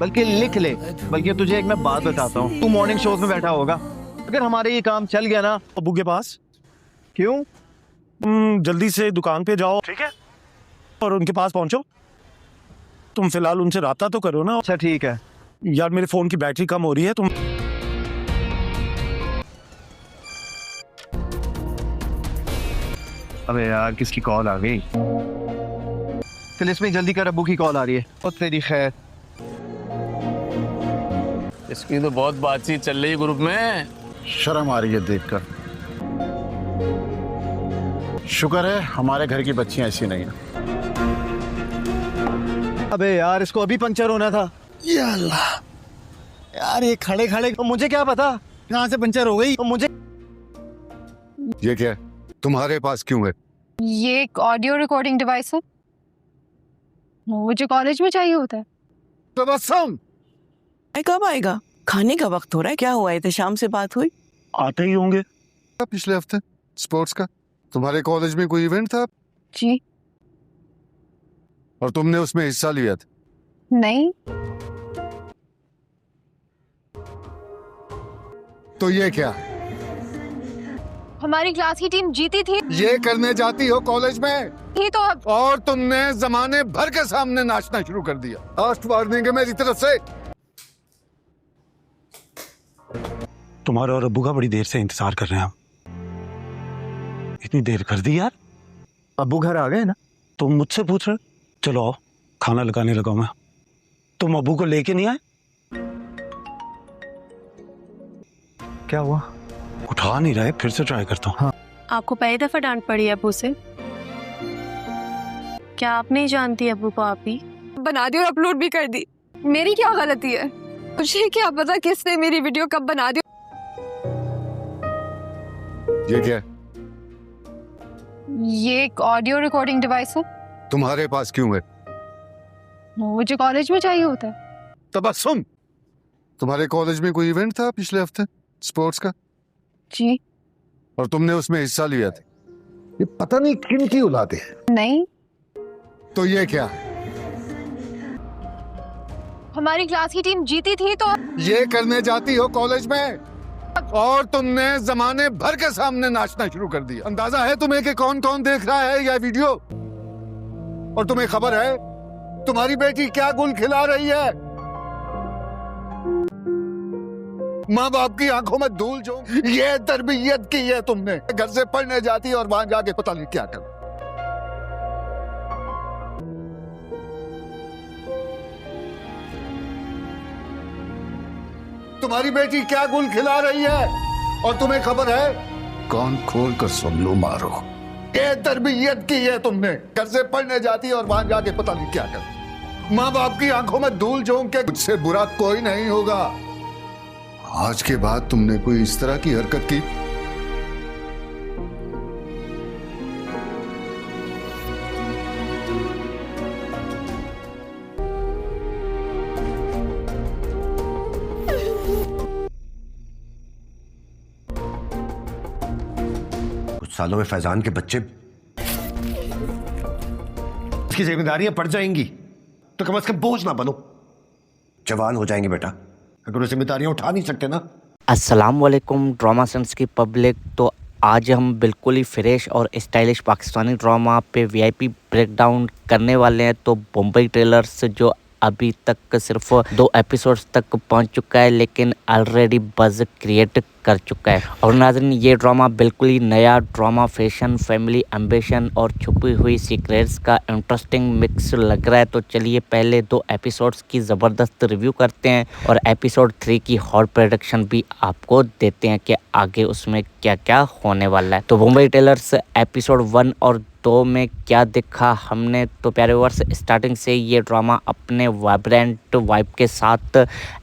बल्कि लिख ले। बल्कि तुझे एक मैं बात बताता हूँ, तू मॉर्निंग शोज में बैठा होगा, अगर हमारे ये काम चल गया ना। अब्बू के पास क्यों? तुम जल्दी से दुकान पे जाओ, ठीक है, और उनके पास पहुंचो। तुम फिलहाल उनसे राब्ता तो करो ना। अच्छा ठीक है। यार मेरे फोन की बैटरी कम हो रही है, तुम अबे यार किसकी कॉल आ गई? चल इसमें जल्दी कर, अब्बू की कॉल आ रही है। और तेरी खैर। इसकी तो बहुत बातचीत चल रही है ग्रुप में। शर्म आ रही है देखकर। शुक्र है हमारे घर की बच्चियां ऐसी नहीं है। अबे यार इसको अभी पंचर होना था। या अल्लाह, यार ये खड़े खड़े मुझे क्या पता कहाँ से पंचर हो गई। मुझे ये क्या है? तुम्हारे पास क्यों है? ये एक ऑडियो रिकॉर्डिंग डिवाइस है, वो जो कॉलेज में चाहिए होता है। तबस्सुम, कब आएगा? खाने का वक्त हो रहा है। क्या हुआ? इतने शाम से बात हुई? आते ही होंगे। पिछले हफ्ते स्पोर्ट्स का तुम्हारे कॉलेज में कोई इवेंट था जी और तुमने उसमें हिस्सा लिया था? नहीं। तो ये क्या? हमारी क्लास की टीम जीती थी ये करने जाती हो कॉलेज में तो अब और तुमने जमाने भर के सामने नाचना शुरू कर दिया। लास्ट वार्निंग है मेरी तरफ से। तुम्हारे और अब्बू का बड़ी देर से इंतजार कर रहे हैं हम। इतनी देर कर दी यार। अब्बू घर आ गए ना? तुम मुझसे पूछ रहे? चलो आओ, खाना लगाने लगा मैं। तुम अब्बू को लेके नहीं आए? क्या हुआ? उठा नहीं रहे, फिर से ट्राई करता हूँ। आपको पहली दफा डांट पड़ी है अब्बू से? क्या आप नहीं जानती अब्बू को? आप ही बना दी और अपलोड भी कर दी। मेरी क्या गलती है? मुझे क्या पता किसने मेरी वीडियो कब बना दी। ये क्या है? ये एक ऑडियो रिकॉर्डिंग डिवाइस है, तुम्हारे पास क्यों है? वो जो कॉलेज में चाहिए होता है। तबस्सुम, तुम्हारे कॉलेज में कोई इवेंट था पिछले हफ्ते स्पोर्ट्स का जी और तुमने उसमें हिस्सा लिया था? ये पता नहीं किन की औलाद है। नहीं। तो ये क्या? हमारी क्लास की टीम जीती थी तो ये करने जाती हो कॉलेज में और तुमने जमाने भर के सामने नाचना शुरू कर दिया। अंदाजा है तुम्हें कि कौन कौन देख रहा है यह वीडियो? और तुम्हें खबर है तुम्हारी बेटी क्या गुल खिला रही है? माँ बाप की आंखों में धूल जो ये तरबियत की है तुमने। घर से पढ़ने जाती और वहां जाके पता नहीं क्या कर। तुम्हारी बेटी क्या गुल खिला रही है और तुम्हें खबर है? कौन खोल कर सुन लो मारो। ये तरबियत की है तुमने। घर से पढ़ने जाती और वहां जाके पता नहीं क्या कर। माँ बाप की आंखों में धूल झोंक के मुझसे बुरा कोई नहीं होगा। आज के बाद तुमने कोई इस तरह की हरकत की कुछ सालों में फैजान के बच्चे इसकी जिम्मेदारियां पड़ जाएंगी तो कम से कम बोझ ना बनो। जवान हो जाएंगे बेटा, अगर वो जिम्मेदारियां उठा नहीं सकते ना। अस्सलाम वालेकुम ड्रामा सेंस की पब्लिक। तो आज हम बिल्कुल ही फ्रेश और स्टाइलिश पाकिस्तानी ड्रामा पे वीआईपी ब्रेकडाउन करने वाले हैं। तो बॉम्बे टेलर्स जो अभी तक सिर्फ 2 एपिसोड्स तक पहुंच चुका है लेकिन ऑलरेडी बज़ क्रिएट कर चुका है। और नाज़रीन ये ड्रामा बिल्कुल ही नया ड्रामा, फैशन, फैमिली, एम्बिशन और छुपी हुई सीक्रेट्स का इंटरेस्टिंग मिक्स लग रहा है। तो चलिए पहले 2 एपिसोड्स की ज़बरदस्त रिव्यू करते हैं और एपिसोड 3 की हॉट प्रेडिक्शन भी आपको देते हैं कि आगे उसमें क्या क्या होने वाला है। तो बॉम्बे टेलर्स एपिसोड 1 और 2 में क्या देखा हमने? तो प्यारे व्यूअर्स, स्टार्टिंग से ये ड्रामा अपने वाइब्रेंट वाइब के साथ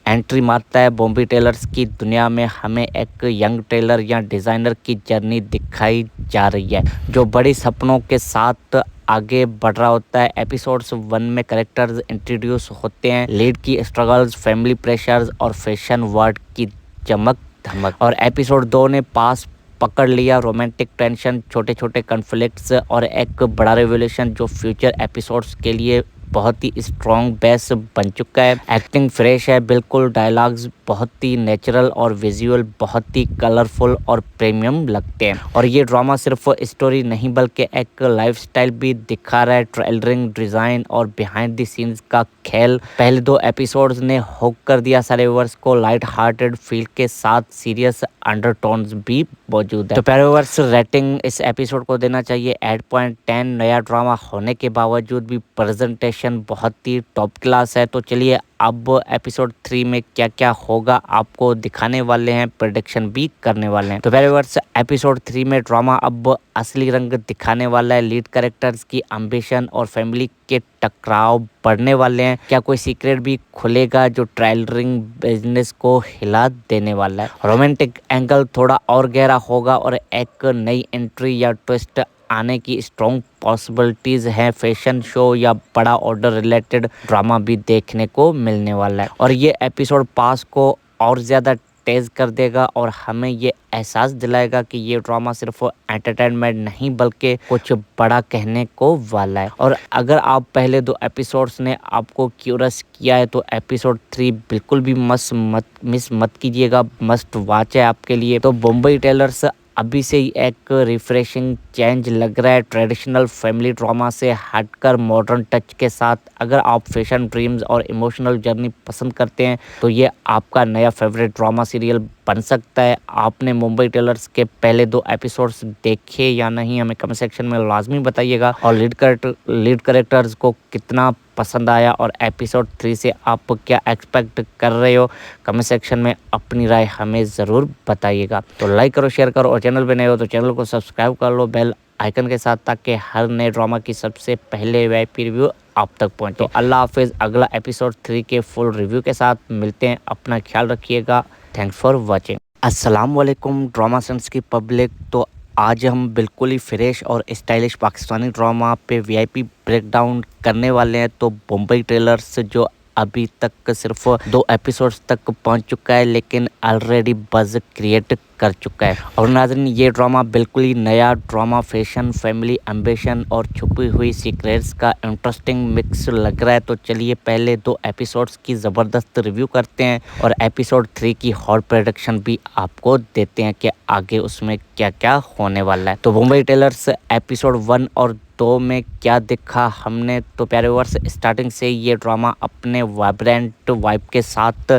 एंट्री मारता है। बॉम्बे टेलर्स की दुनिया में हमें एक यंग टेलर या डिज़ाइनर की जर्नी दिखाई जा रही है जो बड़ी सपनों के साथ आगे बढ़ रहा होता है। एपिसोड्स 1 में कैरेक्टर्स इंट्रोड्यूस होते हैं, लीड की स्ट्रगल्स, फैमिली प्रेशर्स और फैशन वर्ल्ड की चमक धमक। और एपिसोड 2 ने पास पकड़ लिया, रोमांटिक टेंशन, छोटे छोटे कन्फ्लिक्ट्स और एक बड़ा रेवोल्यूशन जो फ्यूचर एपिसोड्स के लिए बहुत ही स्ट्रॉन्ग बेस बन चुका है। एक्टिंग फ्रेश है बिल्कुल, डायलॉग्स बहुत ही नेचुरल और विजुअल बहुत ही कलरफुल और प्रीमियम लगते हैं। और ये ड्रामा सिर्फ स्टोरी नहीं बल्कि एक लाइफस्टाइल भी दिखा रहा है। ट्रेलरिंग, डिजाइन और बिहाइंड द सीन्स का खेल पहले 2 एपिसोड्स ने हुक कर दिया सारे व्यूअर्स को। लाइट हार्टेड फील के साथ सीरियस अंडरटोन्स भी मौजूद है। तो प्यारे व्यूअर्स, रेटिंग इस एपिसोड को देना चाहिए 8.10। नया ड्रामा होने के बावजूद भी प्रेजेंटेशन बहुत ही टॉप क्लास है। तो चलिए अब एपिसोड 3 में क्या क्या होगा आपको दिखाने वाले हैं, प्रेडिक्शन भी करने वाले हैं। तो प्यारे व्यूअर्स, एपिसोड 3 में ड्रामा अब असली रंग दिखाने वाला है। लीड कैरेक्टर्स की एम्बिशन और फैमिली के टकराव बढ़ने वाले हैं। क्या कोई सीक्रेट भी खुलेगा जो ट्रेलरिंग बिजनेस को हिला देने वाला है। रोमांटिक एंगल थोड़ा और गहरा होगा और एक नई एंट्री या ट्विस्ट आने की स्ट्रॉन्ग पॉसिबिलिटीज हैं। फैशन शो या बड़ा ऑर्डर रिलेटेड ड्रामा भी देखने को मिलने वाला है। और ये एपिसोड पास को और ज़्यादा तेज कर देगा और हमें ये एहसास दिलाएगा कि ये ड्रामा सिर्फ एंटरटेनमेंट नहीं बल्कि कुछ बड़ा कहने को वाला है। और अगर आप पहले 2 एपिसोड्स ने आपको क्यूरियस किया है तो एपिसोड 3 बिल्कुल भी मिस मत कीजिएगा, मस्ट वॉच है आपके लिए। तो बॉम्बे टेलर्स अभी से ही एक रिफ्रेशिंग चेंज लग रहा है। ट्रेडिशनल फैमिली ड्रामा से हटकर मॉडर्न टच के साथ अगर आप फैशन, ड्रीम्स और इमोशनल जर्नी पसंद करते हैं तो ये आपका नया फेवरेट ड्रामा सीरियल बन सकता है। आपने मुंबई टेलर्स के पहले 2 एपिसोड्स देखे या नहीं, हमें कमेंट सेक्शन में लाजमी बताइएगा। और लीड कैरेक्टर्स को कितना पसंद आया और एपिसोड 3 से आप क्या एक्सपेक्ट कर रहे हो, कमेंट सेक्शन में अपनी राय हमें ज़रूर बताइएगा। तो लाइक करो, शेयर करो और चैनल पे नए हो तो चैनल को सब्सक्राइब कर लो बेल आइकन के साथ, ताकि हर नए ड्रामा की सबसे पहले वीआईपी रिव्यू आप तक पहुंचे। तो अल्लाह हाफिज़, अगला एपिसोड 3 के फुल रिव्यू के साथ मिलते हैं। अपना ख्याल रखिएगा। Thanks for watching. अस्सलाम वालेकुम ड्रामा सेंस की पब्लिक। तो आज हम बिल्कुल ही फ्रेश और स्टाइलिश पाकिस्तानी ड्रामा पे वीआईपी ब्रेकडाउन करने वाले हैं। तो बॉम्बे टेलर्स जो अभी तक सिर्फ 2 एपिसोड्स तक पहुंच चुका है लेकिन ऑलरेडी बज़ क्रिएट कर चुका है। और नाज़रीन, ये ड्रामा बिल्कुल ही नया ड्रामा, फैशन, फैमिली, एम्बिशन और छुपी हुई सीक्रेट्स का इंटरेस्टिंग मिक्स लग रहा है। तो चलिए पहले 2 एपिसोड्स की ज़बरदस्त रिव्यू करते हैं और एपिसोड 3 की हॉट प्रेडिक्शन भी आपको देते हैं कि आगे उसमें क्या क्या होने वाला है। तो मुंबई टेलर्स एपिसोड 1 और 2 में क्या देखा हमने, तो प्यारे व्यूअर्स, स्टार्टिंग से ये ड्रामा अपने वाइब्रेंट वाइब के साथ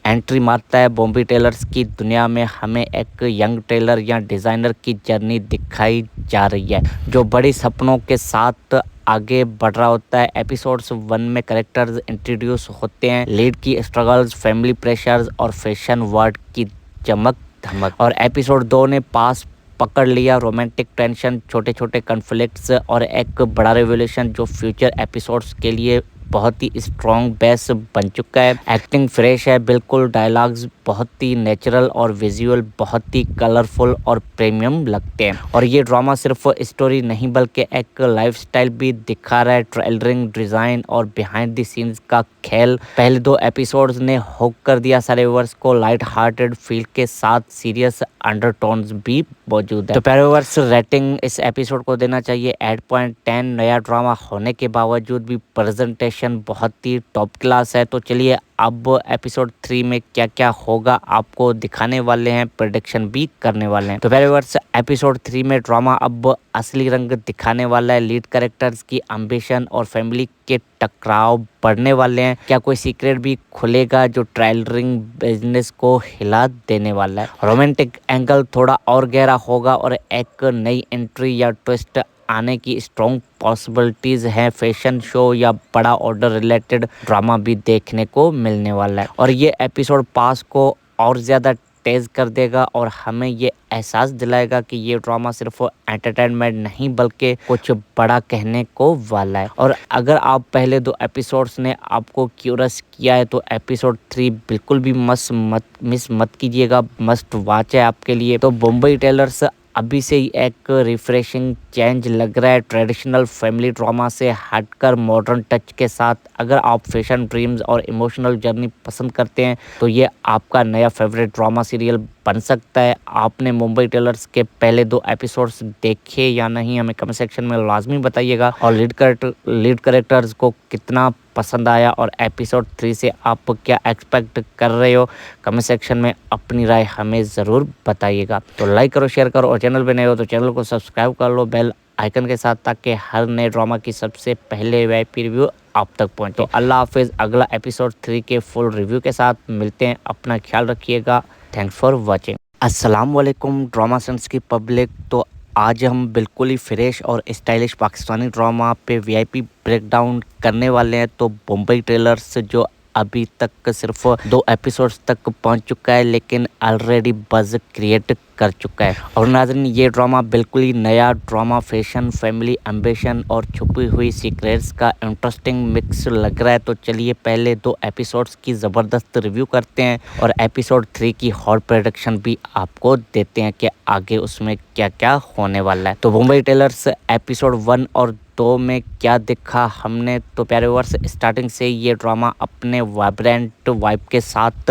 एंट्री मारता है। बॉम्बे टेलर्स की दुनिया में हमें एक यंग टेलर या डिज़ाइनर की जर्नी दिखाई जा रही है जो बड़ी सपनों के साथ आगे बढ़ रहा होता है। एपिसोड्स 1 में कैरेक्टर्स इंट्रोड्यूस होते हैं, लीड की स्ट्रगल्स, फैमिली प्रेशर्स और फैशन वर्ल्ड की चमक धमक। और एपिसोड 2 ने पास पकड़ लिया, रोमांटिक टेंशन, छोटे छोटे कॉन्फ्लिक्ट्स और एक बड़ा रेवोल्यूशन जो फ्यूचर एपिसोड्स के लिए बहुत ही स्ट्रॉन्ग बेस बन चुका है। एक्टिंग फ्रेश है बिल्कुल, डायलॉग्स बहुत ही नेचुरल और विजुअल बहुत ही कलरफुल और प्रीमियम लगते हैं। और ये ड्रामा सिर्फ स्टोरी नहीं बल्कि एक लाइफस्टाइल भी दिखा रहा है। ट्रेलरिंग, डिज़ाइन और बिहाइंड द सीन्स का खेल पहले 2 एपिसोड्स ने हुक कर दिया सारे व्यूअर्स को। लाइट हार्टेड फील के साथ सीरियस अंडरटोन्स भी मौजूद है। तो प्यारे व्यूअर्स, रेटिंग इस एपिसोड को देना चाहिए 8.10। नया ड्रामा होने के बावजूद भी प्रेजेंटेशन बहुत ही टॉप क्लास है। तो चलिए अब एपिसोड 3 में क्या क्या होगा आपको दिखाने वाले हैं, प्रेडिक्शन भी करने वाले हैं। तो प्यारे व्यूअर्स, एपिसोड 3 में ड्रामा अब असली रंग दिखाने वाला है। लीड कैरेक्टर्स की एम्बिशन और फैमिली के टकराव बढ़ने वाले हैं। क्या कोई सीक्रेट भी खुलेगा जो ट्रेलरिंग बिजनेस को हिला देने वाला है। रोमांटिक एंगल थोड़ा और गहरा होगा और एक नई एंट्री या ट्विस्ट आने की स्ट्रॉन्ग पॉसिबिलिटीज हैं। फैशन शो या बड़ा ऑर्डर रिलेटेड ड्रामा भी देखने को मिलने वाला है। और ये एपिसोड पास को और ज़्यादा तेज कर देगा और हमें ये एहसास दिलाएगा कि ये ड्रामा सिर्फ एंटरटेनमेंट नहीं बल्कि कुछ बड़ा कहने को वाला है। और अगर आप पहले 2 एपिसोड्स ने आपको क्यूरियस किया है तो एपिसोड 3 बिल्कुल भी मिस मत कीजिएगा, मस्ट वॉच है आपके लिए। तो बॉम्बे टेलर्स अभी से ही एक रिफ्रेशिंग चेंज लग रहा है ट्रेडिशनल फैमिली ड्रामा से हटकर मॉडर्न टच के साथ। अगर आप फैशन ड्रीम्स और इमोशनल जर्नी पसंद करते हैं तो ये आपका नया फेवरेट ड्रामा सीरियल बन सकता है। आपने मुंबई टेलर्स के पहले 2 एपिसोड्स देखे या नहीं, हमें कमेंट सेक्शन में लाजमी बताइएगा। और लीड कैरेक्टर्स को कितना पसंद आया और एपिसोड 3 से आप क्या एक्सपेक्ट कर रहे हो, कमेंट सेक्शन में अपनी राय हमें ज़रूर बताइएगा। तो लाइक करो, शेयर करो और चैनल पे नए हो तो चैनल को सब्सक्राइब कर लो बेल आइकन के साथ, ताकि हर नए ड्रामा की सबसे पहले वीआईपी रिव्यू आप तक पहुंचे। तो अल्लाह हाफिज़, अगला एपिसोड 3 के फुल रिव्यू के साथ मिलते हैं। अपना ख्याल रखिएगा। Thanks for watching. अस्सलाम वालेकुम ड्रामा सेंस की पब्लिक। तो आज हम बिल्कुल ही फ्रेश और स्टाइलिश पाकिस्तानी ड्रामा पे वीआईपी ब्रेकडाउन करने वाले हैं। तो मुंबई टेलर्स जो अभी तक सिर्फ 2 एपिसोड्स तक पहुंच चुका है, लेकिन ऑलरेडी बज़ क्रिएट कर चुका है। और नाज़रीन, ये ड्रामा बिल्कुल ही नया ड्रामा, फैशन, फैमिली, एम्बिशन और छुपी हुई सीक्रेट्स का इंटरेस्टिंग मिक्स लग रहा है। तो चलिए पहले 2 एपिसोड्स की ज़बरदस्त रिव्यू करते हैं और एपिसोड 3 की हॉट प्रेडिक्शन भी आपको देते हैं कि आगे उसमें क्या क्या होने वाला है। तो मुंबई टेलर्स एपिसोड 1 और 2 में क्या देखा हमने, तो प्यारे व्यूअर्स, स्टार्टिंग से ये ड्रामा अपने वाइब्रेंट वाइब के साथ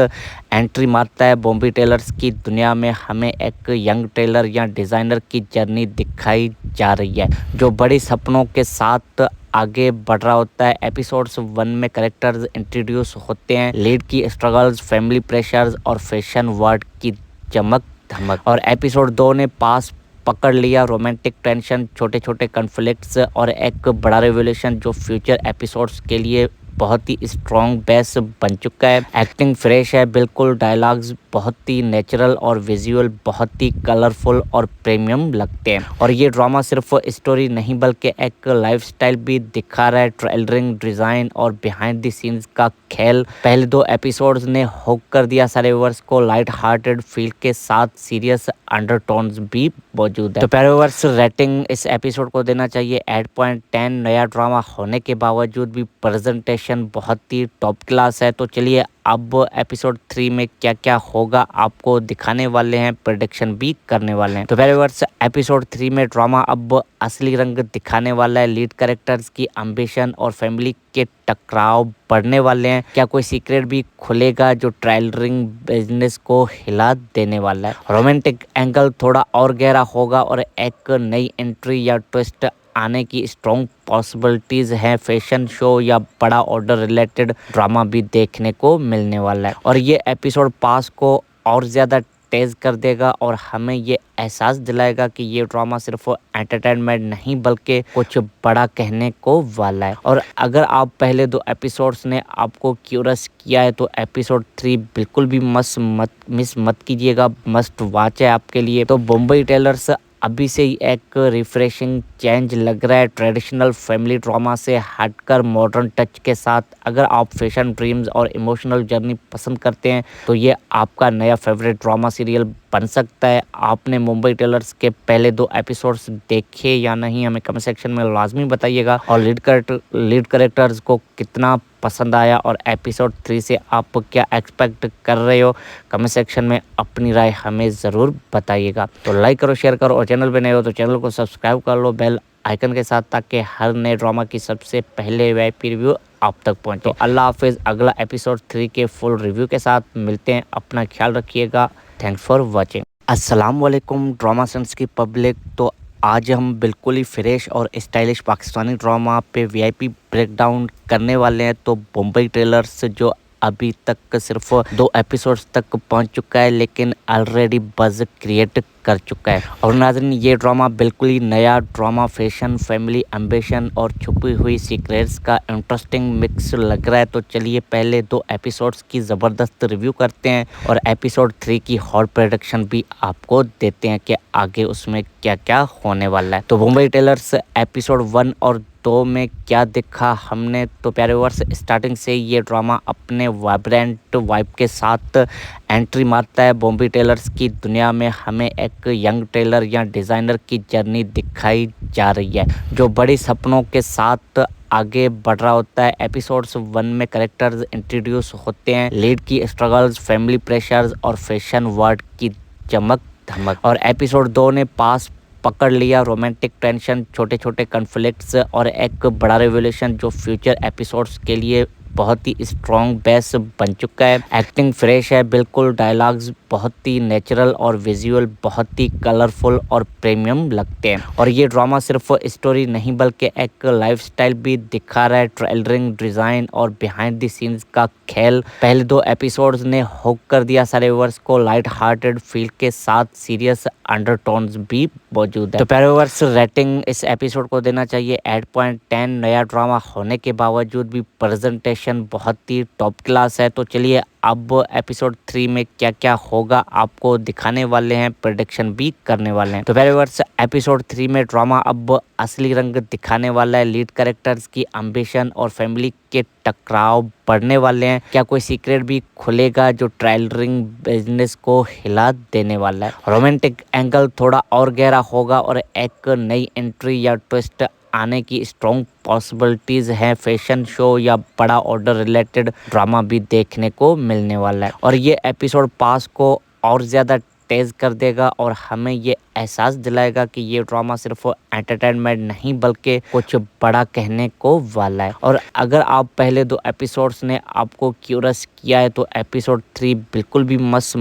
एंट्री मारता है। बॉम्बे टेलर्स की दुनिया में हमें एक यंग टेलर या डिज़ाइनर की जर्नी दिखाई जा रही है जो बड़ी सपनों के साथ आगे बढ़ रहा होता है। एपिसोड्स 1 में कैरेक्टर्स इंट्रोड्यूस होते हैं, लीड की स्ट्रगल्स, फैमिली प्रेशर्स और फैशन वर्ल्ड की चमक धमक। और एपिसोड 2 ने पास पकड़ लिया, रोमांटिक टेंशन, छोटे छोटे कॉन्फ्लिक्ट्स और एक बड़ा रेवोल्यूशन जो फ्यूचर एपिसोड्स के लिए बहुत ही स्ट्रॉन्ग बेस बन चुका है। एक्टिंग फ्रेश है बिल्कुल, डायलॉग्स बहुत ही नेचुरल और विजुअल बहुत ही कलरफुल और प्रीमियम लगते हैं। और ये ड्रामा सिर्फ स्टोरी नहीं बल्कि एक लाइफस्टाइल भी दिखा रहा है, ट्रेलरिंग, डिज़ाइन और बिहाइंड द सीन्स का खेल। पहले 2 एपिसोड्स ने हुक कर दिया सारे व्यूअर्स को, लाइट हार्टेड फील के साथ सीरियस अंडरटोन्स भी मौजूद है। तो प्यारे व्यूअर्स, रेटिंग इस एपिसोड को देना चाहिए 8.10। नया ड्रामा होने के बावजूद भी प्रेजेंटेशन बहुत ही टॉप क्लास है। तो चलिए अब एपिसोड 3 में क्या क्या होगा आपको दिखाने वाले हैं, प्रेडिक्शन भी करने वाले हैं। तो प्यारे व्यूअर्स, एपिसोड 3 में ड्रामा अब असली रंग दिखाने वाला है। लीड कैरेक्टर्स की एम्बिशन और फैमिली के टकराव बढ़ने वाले हैं। क्या कोई सीक्रेट भी खुलेगा जो ट्रेलरिंग बिजनेस को हिला देने वाला है। रोमांटिक एंगल थोड़ा और गहरा होगा और एक नई एंट्री या ट्विस्ट आने की स्ट्रॉन्ग पॉसिबिलिटीज हैं। फैशन शो या बड़ा ऑर्डर रिलेटेड ड्रामा भी देखने को मिलने वाला है। और ये एपिसोड पास को और ज़्यादा तेज कर देगा और हमें ये एहसास दिलाएगा कि ये ड्रामा सिर्फ एंटरटेनमेंट नहीं बल्कि कुछ बड़ा कहने को वाला है। और अगर आप पहले 2 एपिसोड्स ने आपको क्यूरियस किया है तो एपिसोड 3 बिल्कुल भी मिस मत कीजिएगा, मस्ट वॉच है आपके लिए। तो मुंबई टेलर्स अभी से ही एक रिफ्रेशिंग चेंज लग रहा है ट्रेडिशनल फैमिली ड्रामा से हटकर मॉडर्न टच के साथ। अगर आप फैशन ड्रीम्स और इमोशनल जर्नी पसंद करते हैं तो ये आपका नया फेवरेट ड्रामा सीरियल बन सकता है। आपने मुंबई टेलर्स के पहले 2 एपिसोड्स देखे या नहीं, हमें कमेंट सेक्शन में लाजमी बताइएगा। और लीड कैरेक्टर्स को कितना पसंद आया और एपिसोड 3 से आप क्या एक्सपेक्ट कर रहे हो, कमेंट सेक्शन में अपनी राय हमें ज़रूर बताइएगा। तो लाइक करो, शेयर करो और चैनल पे नए हो तो चैनल को सब्सक्राइब कर लो बेल आइकन के साथ, ताकि हर नए ड्रामा की सबसे पहले वीआईपी रिव्यू आप तक पहुंचे। तो अल्लाह हाफिज़, अगला एपिसोड 3 के फुल रिव्यू के साथ मिलते हैं। अपना ख्याल रखिएगा। Thanks for watching. अस्सलाम वालेकुम ड्रामा सेंस की पब्लिक। तो आज हम बिल्कुल ही फ्रेश और स्टाइलिश पाकिस्तानी ड्रामा पे वीआईपी ब्रेकडाउन करने वाले हैं। तो मुंबई टेलर्स जो अभी तक सिर्फ 2 एपिसोड्स तक पहुंच चुका है, लेकिन ऑलरेडी बज़ क्रिएट कर चुका है। और नाज़रीन, ये ड्रामा बिल्कुल ही नया ड्रामा, फैशन, फैमिली, एम्बिशन और छुपी हुई सीक्रेट्स का इंटरेस्टिंग मिक्स लग रहा है। तो चलिए पहले 2 एपिसोड्स की ज़बरदस्त रिव्यू करते हैं और एपिसोड 3 की हॉट प्रेडिक्शन भी आपको देते हैं कि आगे उसमें क्या क्या होने वाला है। तो मुंबई टेलर्स एपिसोड 1 और 2 में क्या देखा हमने, तो प्यारे व्यूअर्स, स्टार्टिंग से ये ड्रामा अपने वाइब्रेंट वाइब के साथ एंट्री मारता है। बॉम्बे टेलर्स की दुनिया में हमें एक यंग टेलर या डिज़ाइनर की जर्नी दिखाई जा रही है जो बड़ी सपनों के साथ आगे बढ़ रहा होता है। एपिसोड्स 1 में कैरेक्टर्स इंट्रोड्यूस होते हैं, लीड की स्ट्रगल्स, फैमिली प्रेशर्स और फैशन वर्ल्ड की चमक धमक। और एपिसोड 2 ने पास पकड़ लिया रोमांटिक टेंशन, छोटे छोटे कॉन्फ्लिक्ट्स और एक बड़ा रेवोल्यूशन जो फ्यूचर एपिसोड्स के लिए बहुत ही स्ट्रॉन्ग बेस बन चुका है। एक्टिंग फ्रेश है बिल्कुल, डायलॉग्स बहुत ही नेचुरल और विजुअल बहुत ही कलरफुल और प्रीमियम लगते हैं। और ये ड्रामा सिर्फ स्टोरी नहीं बल्कि एक लाइफस्टाइल भी दिखा रहा है। ट्रेलरिंग, डिज़ाइन और बिहाइंड द सीन्स का खेल पहले 2 एपिसोड्स ने हुक कर दिया सारे व्यूअर्स को। लाइट हार्टेड फील के साथ सीरियस अंडरटोन्स भी मौजूद है। तो प्यारे व्यूअर्स, रेटिंग इस एपिसोड को देना चाहिए 8.10। नया ड्रामा होने के बावजूद भी प्रेजेंटेशन बहुत ही टॉप क्लास है। तो चलिए अब एपिसोड 3 में क्या क्या होगा आपको दिखाने वाले हैं, प्रेडिक्शन भी करने वाले हैं। तो प्यारे व्यूअर्स, एपिसोड 3 में ड्रामा अब असली रंग दिखाने वाला है। लीड कैरेक्टर्स की एम्बिशन और फैमिली के टकराव बढ़ने वाले हैं। क्या कोई सीक्रेट भी खुलेगा जो ट्रेलरिंग बिजनेस को हिला देने वाला है। रोमांटिक एंगल थोड़ा और गहरा होगा और एक नई एंट्री या ट्विस्ट आने की स्ट्रॉन्ग पॉसिबिलिटीज हैं। फैशन शो या बड़ा ऑर्डर रिलेटेड ड्रामा भी देखने को मिलने वाला है। और ये एपिसोड पास को और ज़्यादा तेज कर देगा और हमें ये एहसास दिलाएगा कि ये ड्रामा सिर्फ एंटरटेनमेंट नहीं बल्कि कुछ बड़ा कहने को वाला है। और अगर आप पहले 2 एपिसोड्स ने आपको क्यूरियस किया है तो एपिसोड 3 बिल्कुल भी मिस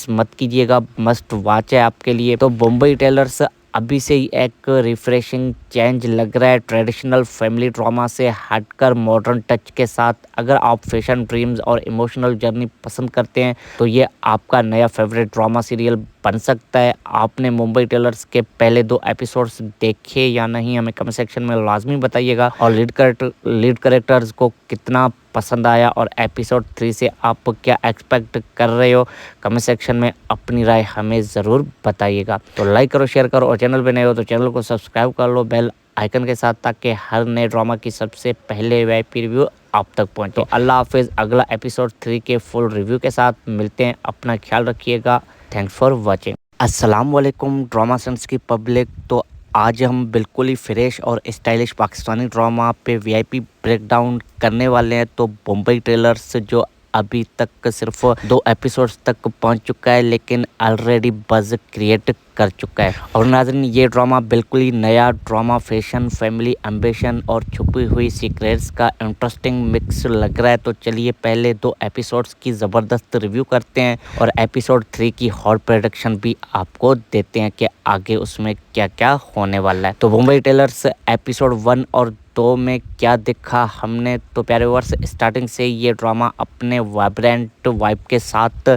मत कीजिएगा, मस्ट वॉच है आपके लिए। तो बॉम्बे टेलर्स अभी से ही एक रिफ्रेशिंग चेंज लग रहा है ट्रेडिशनल फैमिली ड्रामा से हटकर मॉडर्न टच के साथ। अगर आप फैशन, ड्रीम्स और इमोशनल जर्नी पसंद करते हैं तो ये आपका नया फेवरेट ड्रामा सीरियल बन सकता है। आपने मुंबई टेलर्स के पहले 2 एपिसोड्स देखे या नहीं, हमें कमेंट सेक्शन में लाजमी बताइएगा। और लीड कैरेक्टर्स को कितना पसंद आया और एपिसोड 3 से आप क्या एक्सपेक्ट कर रहे हो, कमेंट सेक्शन में अपनी राय हमें ज़रूर बताइएगा। तो लाइक करो, शेयर करो और चैनल पे नए हो तो चैनल को सब्सक्राइब कर लो बेल आइकन के साथ, ताकि हर नए ड्रामा की सबसे पहले वीआईपी रिव्यू आप तक पहुंचे। तो अल्लाह हाफिज़, अगला एपिसोड 3 के फुल रिव्यू के साथ मिलते हैं। अपना ख्याल रखिएगा। Thanks for watching. अस्सलाम वालेकुम ड्रामा सेंस की पब्लिक। तो आज हम बिल्कुल ही फ्रेश और स्टाइलिश पाकिस्तानी ड्रामा पे वीआईपी ब्रेकडाउन करने वाले हैं। तो बॉम्बे टेलर्स जो अभी तक सिर्फ 2 एपिसोड्स तक पहुंच चुका है लेकिन ऑलरेडी बज़ क्रिएट कर चुका है। और नाज़रीन, ये ड्रामा बिल्कुल ही नया ड्रामा, फैशन, फैमिली, एम्बिशन और छुपी हुई सीक्रेट्स का इंटरेस्टिंग मिक्स लग रहा है। तो चलिए पहले 2 एपिसोड्स की ज़बरदस्त रिव्यू करते हैं और एपिसोड 3 की हॉट प्रेडिक्शन भी आपको देते हैं कि आगे उसमें क्या क्या होने वाला है। तो बॉम्बे टेलर्स एपिसोड 1 और 2 में क्या देखा हमने, तो प्यारे व्यूअर्स, स्टार्टिंग से ये ड्रामा अपने वाइब्रेंट वाइब के साथ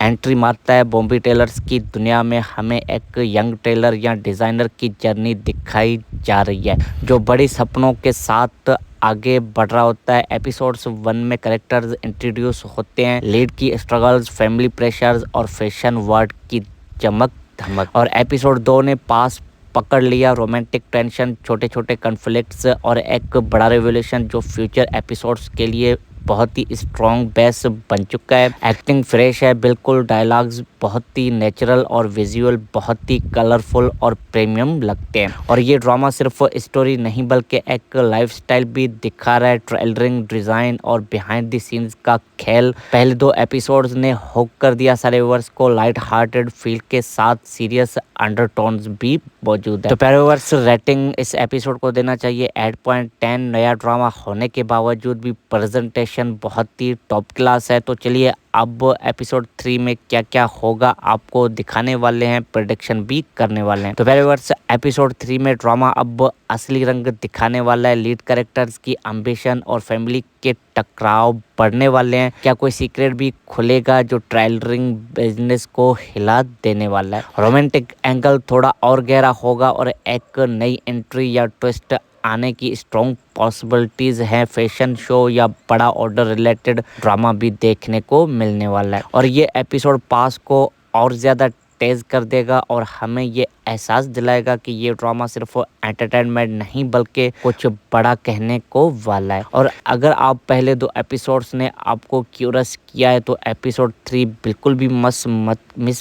एंट्री मारता है। बॉम्बे टेलर्स की दुनिया में हमें एक यंग टेलर या डिज़ाइनर की जर्नी दिखाई जा रही है जो बड़ी सपनों के साथ आगे बढ़ रहा होता है। एपिसोड्स 1 में कैरेक्टर्स इंट्रोड्यूस होते हैं, लीड की स्ट्रगल्स, फैमिली प्रेशर्स और फैशन वर्ल्ड की चमक धमक। और एपिसोड 2 ने पास पकड़ लिया रोमांटिक टेंशन, छोटे छोटे कॉन्फ्लिक्ट्स और एक बड़ा रेवोल्यूशन जो फ्यूचर एपिसोड्स के लिए बहुत ही स्ट्रॉन्ग बेस बन चुका है। एक्टिंग फ्रेश है बिल्कुल, डायलॉग्स बहुत ही नेचुरल और विजुअल बहुत ही कलरफुल और प्रीमियम लगते हैं। और ये ड्रामा सिर्फ स्टोरी नहीं बल्कि एक लाइफस्टाइल भी दिखा रहा है। ट्रेलरिंग, डिज़ाइन और बिहाइंड द सीन्स का खेल पहले 2 एपिसोड्स ने हुक कर दिया सारे व्यूअर्स को। लाइट हार्टेड फील के साथ सीरियस अंडरटोन्स भी मौजूद है। तो प्यारे व्यूअर्स, रेटिंग इस एपिसोड को देना चाहिए 8.10। नया ड्रामा होने के बावजूद भी प्रेजेंटेशन बहुत ही टॉप क्लास है। तो चलिए अब एपिसोड 3 में क्या क्या होगा आपको दिखाने वाले हैं, प्रेडिक्शन भी करने वाले हैं। तो प्यारे व्यूअर्स, एपिसोड 3 में ड्रामा अब असली रंग दिखाने वाला है। लीड कैरेक्टर्स की एम्बिशन और फैमिली के टकराव बढ़ने वाले हैं। क्या कोई सीक्रेट भी खुलेगा जो ट्रेलरिंग बिजनेस को हिला देने वाला है। रोमांटिक एंगल थोड़ा और गहरा होगा और एक नई एंट्री या ट्विस्ट आने की स्ट्रॉन्ग पॉसिबिलिटीज हैं। फैशन शो या बड़ा ऑर्डर रिलेटेड ड्रामा भी देखने को मिलने वाला है। और ये एपिसोड पास को और ज़्यादा तेज कर देगा और हमें ये एहसास दिलाएगा कि ये ड्रामा सिर्फ एंटरटेनमेंट नहीं बल्कि कुछ बड़ा कहने को वाला है। और अगर आप पहले 2 एपिसोड्स ने आपको क्यूरियस किया है तो एपिसोड 3 बिल्कुल भी मिस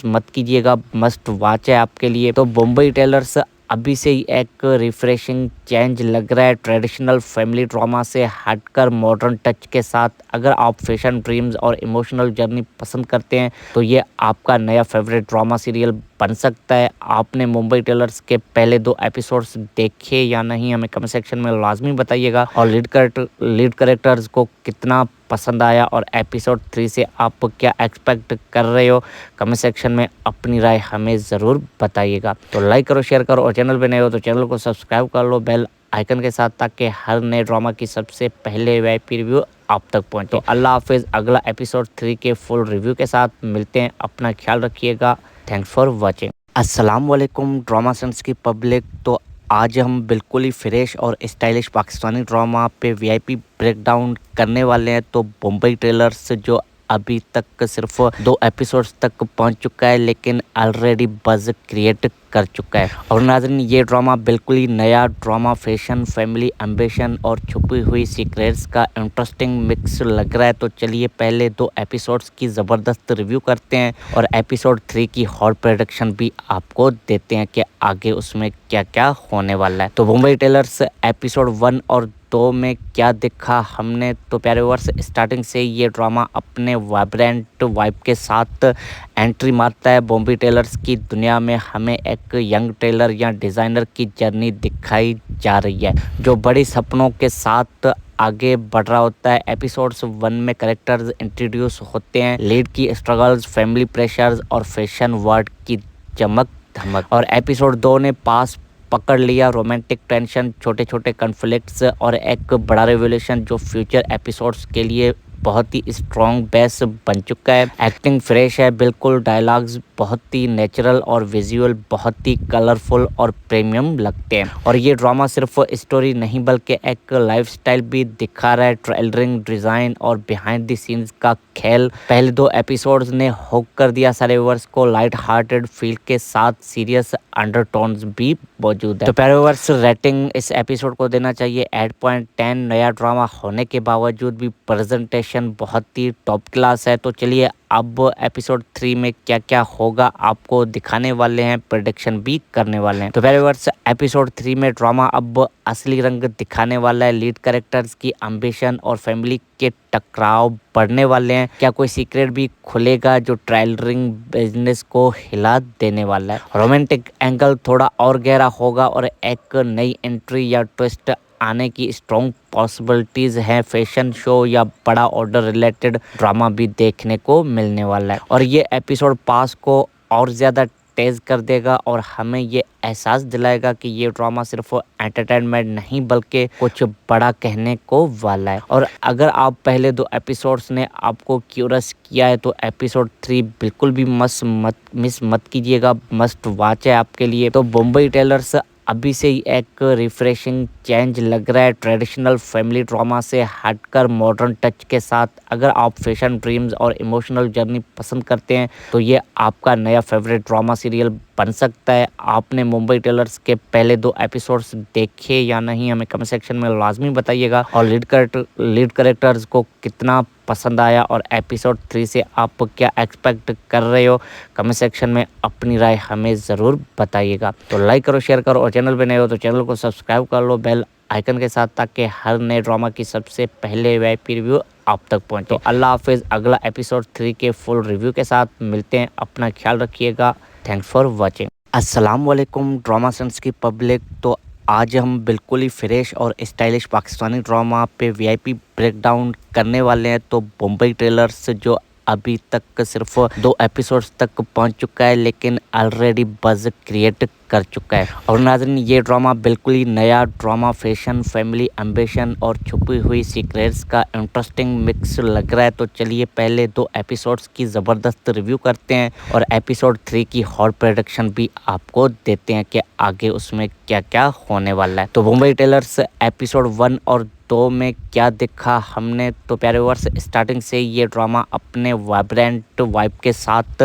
मत कीजिएगा, मस्ट वॉच है आपके लिए। तो बॉम्बे टेलर्स अभी से ही एक रिफ्रेशिंग चेंज लग रहा है ट्रेडिशनल फैमिली ड्रामा से हटकर मॉडर्न टच के साथ। अगर आप फैशन ड्रीम्स और इमोशनल जर्नी पसंद करते हैं तो ये आपका नया फेवरेट ड्रामा सीरियल बन सकता है। आपने मुंबई टेलर्स के पहले 2 एपिसोड्स देखे या नहीं, हमें कमेंट सेक्शन में लाजमी बताइएगा। और लीड कैरेक्टर्स को कितना पसंद आया और एपिसोड 3 से आप क्या एक्सपेक्ट कर रहे हो, कमेंट सेक्शन में अपनी राय हमें ज़रूर बताइएगा। तो लाइक करो, शेयर करो और चैनल पे नए हो तो चैनल को सब्सक्राइब कर लो बेल आइकन के साथ, ताकि हर नए ड्रामा की सबसे पहले VIP रिव्यू आप तक पहुंचे। तो अल्लाह हाफिज़। अगला एपिसोड 3 के फुल रिव्यू के साथ मिलते हैं। अपना ख्याल रखिएगा। Thanks for watching. अस्सलाम वालेकुम ड्रामा सेंस की पब्लिक। तो आज हम बिल्कुल ही फ्रेश और स्टाइलिश पाकिस्तानी ड्रामा पे VIP ब्रेकडाउन करने वाले हैं। तो मुंबई टेलर्स जो अभी तक सिर्फ 2 एपिसोड्स तक पहुंच चुका है, लेकिन ऑलरेडी बज़ क्रिएट कर चुका है। और नाज़रीन, ये ड्रामा बिल्कुल ही नया ड्रामा, फैशन, फैमिली, एम्बिशन और छुपी हुई सीक्रेट्स का इंटरेस्टिंग मिक्स लग रहा है। तो चलिए पहले 2 एपिसोड्स की ज़बरदस्त रिव्यू करते हैं और एपिसोड 3 की हॉट प्रेडिक्शन भी आपको देते हैं कि आगे उसमें क्या क्या होने वाला है। तो मुंबई टेलर्स एपिसोड 1 और 2 में क्या देखा हमने, तो प्यारे व्यूअर्स, स्टार्टिंग से ये ड्रामा अपने वाइब्रेंट वाइब के साथ एंट्री मारता है। बॉम्बे टेलर्स की दुनिया में हमें एक यंग टेलर या डिज़ाइनर की जर्नी दिखाई जा रही है जो बड़ी सपनों के साथ आगे बढ़ रहा होता है। एपिसोड्स 1 में कैरेक्टर्स इंट्रोड्यूस होते हैं, लीड की स्ट्रगल्स, फैमिली प्रेशर्स और फैशन वर्ल्ड की चमक धमक। और एपिसोड 2 ने पास पकड़ लिया, रोमांटिक टेंशन, छोटे छोटे कॉन्फ्लिक्ट्स और एक बड़ा रेवोल्यूशन जो फ्यूचर एपिसोड्स के लिए बहुत ही स्ट्रॉन्ग बेस बन चुका है। एक्टिंग फ्रेश है बिल्कुल, डायलॉग्स बहुत ही नेचुरल और विजुअल बहुत ही कलरफुल और प्रीमियम लगते हैं। और ये ड्रामा सिर्फ स्टोरी नहीं बल्कि एक लाइफस्टाइल भी दिखा रहा है, ट्रेलरिंग, डिज़ाइन और बिहाइंड द सीन्स का खेल। पहले 2 एपिसोड्स ने हुक कर दिया सारे व्यूअर्स को, लाइट हार्टेड फील के साथ सीरियस अंडरटोन्स भी मौजूद है। तो प्यारे व्यूअर्स, रेटिंग इस एपिसोड को देना चाहिए 8.10। नया ड्रामा होने के बावजूद भी प्रेजेंटेशन बहुत ही टॉप क्लास है। तो चलिए अब एपिसोड 3 में क्या क्या होगा आपको दिखाने वाले हैं, प्रेडिक्शन भी करने वाले हैं। तो प्यारे व्यूअर्स, एपिसोड 3 में ड्रामा अब असली रंग दिखाने वाला है। लीड कैरेक्टर्स की एम्बिशन और फैमिली के टकराव बढ़ने वाले हैं। क्या कोई सीक्रेट भी खुलेगा जो ट्रेलरिंग बिजनेस को हिला देने वाला है। रोमांटिक एंगल थोड़ा और गहरा होगा और एक नई एंट्री या ट्विस्ट आने की स्ट्रॉन्ग पॉसिबिलिटीज हैं। फैशन शो या बड़ा ऑर्डर रिलेटेड ड्रामा भी देखने को मिलने वाला है। और ये एपिसोड पास को और ज़्यादा तेज़ कर देगा और हमें ये एहसास दिलाएगा कि ये ड्रामा सिर्फ एंटरटेनमेंट नहीं बल्कि कुछ बड़ा कहने को वाला है। और अगर आप पहले 2 एपिसोड्स ने आपको क्यूरियस किया है तो एपिसोड 3 बिल्कुल भी मिस मत कीजिएगा, मस्ट वॉच है आपके लिए। तो मुंबई टेलर्स अभी से ही एक रिफ्रेशिंग चेंज लग रहा है ट्रेडिशनल फैमिली ड्रामा से हटकर मॉडर्न टच के साथ। अगर आप फैशन ड्रीम्स और इमोशनल जर्नी पसंद करते हैं तो ये आपका नया फेवरेट ड्रामा सीरियल बन सकता है। आपने मुंबई टेलर्स के पहले 2 एपिसोड्स देखे या नहीं, हमें कमेंट सेक्शन में लाजमी बताइएगा। और लीड कैरेक्टर्स को कितना पसंद आया और एपिसोड 3 से आप क्या एक्सपेक्ट कर रहे हो, कमेंट सेक्शन में अपनी राय हमें ज़रूर बताइएगा। तो लाइक करो, शेयर करो और चैनल पे नए हो तो चैनल को सब्सक्राइब कर लो बेल आइकन के साथ, ताकि हर नए ड्रामा की सबसे पहले VIP रिव्यू आप तक पहुंचे। तो अल्लाह हाफिज़। अगला एपिसोड 3 के फुल रिव्यू के साथ मिलते हैं। अपना ख्याल रखिएगा। Thanks for watching. अस्सलाम वालेकुम ड्रामा सेंस की पब्लिक। तो आज हम बिल्कुल ही फ्रेश और स्टाइलिश पाकिस्तानी ड्रामा पे VIP ब्रेकडाउन करने वाले हैं। तो मुंबई टेलर्स जो अभी तक सिर्फ 2 एपिसोड्स तक पहुंच चुका है, लेकिन ऑलरेडी बज़ क्रिएट कर चुका है। और नाज़रीन, ये ड्रामा बिल्कुल ही नया ड्रामा, फैशन, फैमिली, एम्बिशन और छुपी हुई सीक्रेट्स का इंटरेस्टिंग मिक्स लग रहा है। तो चलिए पहले 2 एपिसोड्स की ज़बरदस्त रिव्यू करते हैं और एपिसोड 3 की हॉट प्रेडिक्शन भी आपको देते हैं कि आगे उसमें क्या क्या होने वाला है। तो मुंबई टेलर्स एपिसोड 1 और 2 में क्या देखा हमने, तो प्यारे व्यूअर्स, स्टार्टिंग से ये ड्रामा अपने वाइब्रेंट वाइब के साथ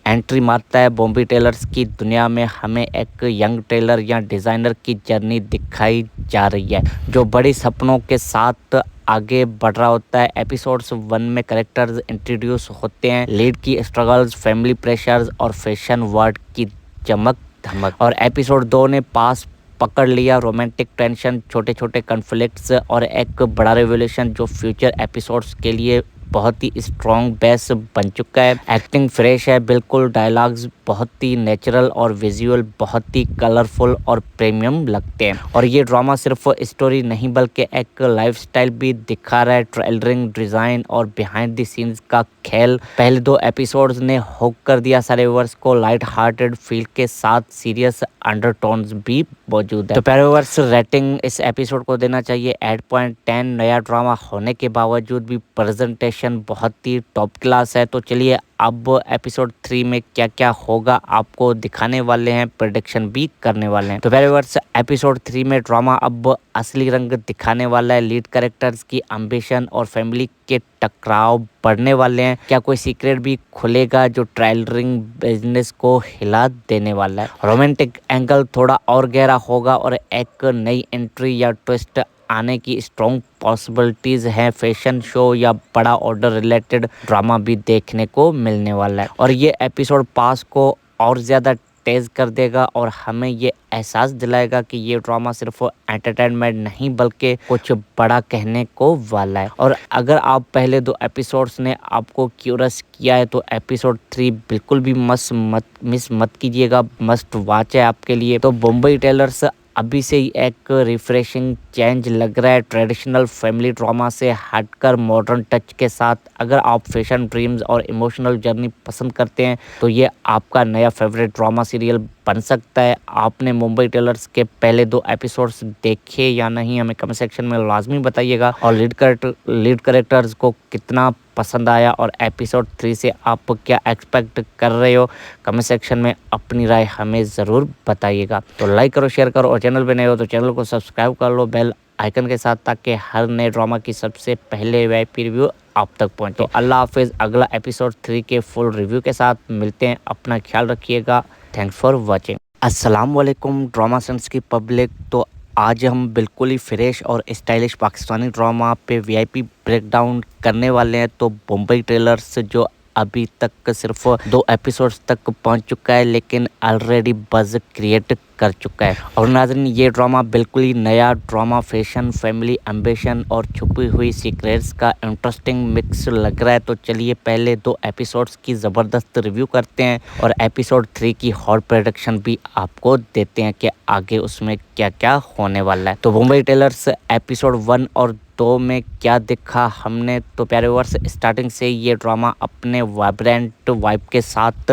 एंट्री मारता है। बॉम्बे टेलर्स की दुनिया में हमें एक यंग टेलर या डिज़ाइनर की जर्नी दिखाई जा रही है जो बड़ी सपनों के साथ आगे बढ़ रहा होता है। एपिसोड्स 1 में कैरेक्टर्स इंट्रोड्यूस होते हैं, लीड की स्ट्रगल्स, फैमिली प्रेशर्स और फैशन वर्ल्ड की चमक धमक। और एपिसोड 2 ने पास पकड़ लिया, रोमांटिक टेंशन, छोटे छोटे कॉन्फ्लिक्ट्स और एक बड़ा रेवोल्यूशन जो फ्यूचर एपिसोड्स के लिए बहुत ही स्ट्रॉन्ग बेस बन चुका है। एक्टिंग फ्रेश है बिल्कुल, डायलॉग्स बहुत ही नेचुरल और विजुअल बहुत ही कलरफुल और प्रीमियम लगते हैं। और ये ड्रामा सिर्फ स्टोरी नहीं बल्कि एक लाइफस्टाइल भी दिखा रहा है। ट्रेलरिंग, डिज़ाइन और बिहाइंड द सीन्स का खेल पहले 2 एपिसोड्स ने हुक कर दिया सारे व्यूअर्स को। लाइट हार्टेड फील के साथ सीरियस अंडरटोन्स भी मौजूद है। तो प्यारे व्यूअर्स, रेटिंग इस एपिसोड को देना चाहिए 8.10। नया ड्रामा होने के बावजूद भी प्रेजेंटेशन बहुत ही टॉप क्लास है। तो चलिए अब एपिसोड 3 में क्या क्या होगा आपको दिखाने वाले हैं, प्रेडिक्शन भी करने वाले हैं। तो प्यारे व्यूअर्स, एपिसोड 3 में ड्रामा अब असली रंग दिखाने वाला है। लीड कैरेक्टर्स की एम्बिशन और फैमिली के टकराव बढ़ने वाले हैं। क्या कोई सीक्रेट भी खुलेगा जो ट्रेलरिंग बिजनेस को हिला देने वाला है। रोमांटिक एंगल थोड़ा और गहरा होगा और एक नई एंट्री या ट्विस्ट आने की स्ट्रॉन्ग पॉसिबिलिटीज हैं। फैशन शो या बड़ा ऑर्डर रिलेटेड ड्रामा भी देखने को मिलने वाला है। और ये एपिसोड पास को और ज़्यादा तेज कर देगा और हमें ये एहसास दिलाएगा कि ये ड्रामा सिर्फ एंटरटेनमेंट नहीं बल्कि कुछ बड़ा कहने को वाला है। और अगर आप पहले 2 एपिसोड्स ने आपको क्यूरियस किया है तो एपिसोड 3 बिल्कुल भी मिस मत कीजिएगा, मस्ट वॉच है आपके लिए। तो बॉम्बे टेलर्स अभी से ही एक रिफ्रेशिंग चेंज लग रहा है, ट्रेडिशनल फैमिली ड्रामा से हटकर मॉडर्न टच के साथ। अगर आप फैशन, ड्रीम्स और इमोशनल जर्नी पसंद करते हैं तो ये आपका नया फेवरेट ड्रामा सीरियल बन सकता है। आपने मुंबई टेलर्स के पहले 2 एपिसोड्स देखे या नहीं, हमें कमेंट सेक्शन में लाजमी बताइएगा। और लीड कैरेक्टर्स को कितना पसंद आया और एपिसोड 3 से आप क्या एक्सपेक्ट कर रहे हो, कमेंट सेक्शन में अपनी राय हमें ज़रूर बताइएगा। तो लाइक करो, शेयर करो और चैनल पे नए हो तो चैनल को सब्सक्राइब कर लो बेल आइकन के साथ, ताकि हर नए ड्रामा की सबसे पहले वीआईपी रिव्यू आप तक पहुंचे। तो अल्लाह हाफिज़, अगला एपिसोड 3 के फुल रिव्यू के साथ मिलते हैं। अपना ख्याल रखिएगा। Thanks for watching. अस्सलाम वालेकुम ड्रामा सेंस की पब्लिक। तो आज हम बिल्कुल ही फ्रेश और स्टाइलिश पाकिस्तानी ड्रामा पे वीआईपी ब्रेकडाउन करने वाले हैं। तो बॉम्बे टेलर्स जो अभी तक सिर्फ 2 एपिसोड्स तक पहुंच चुका है लेकिन ऑलरेडी बज़ क्रिएट कर चुका है। और नाज़रीन, ये ड्रामा बिल्कुल ही नया ड्रामा, फैशन, फैमिली, एम्बिशन और छुपी हुई सीक्रेट्स का इंटरेस्टिंग मिक्स लग रहा है। तो चलिए पहले 2 एपिसोड्स की ज़बरदस्त रिव्यू करते हैं और एपिसोड 3 की हॉट प्रेडिक्शन भी आपको देते हैं कि आगे उसमें क्या क्या होने वाला है। तो बॉम्बे टेलर्स एपिसोड 1 और 2 में क्या देखा हमने, तो प्यारे व्यूअर्स, स्टार्टिंग से ये ड्रामा अपने वाइब्रेंट वाइब के साथ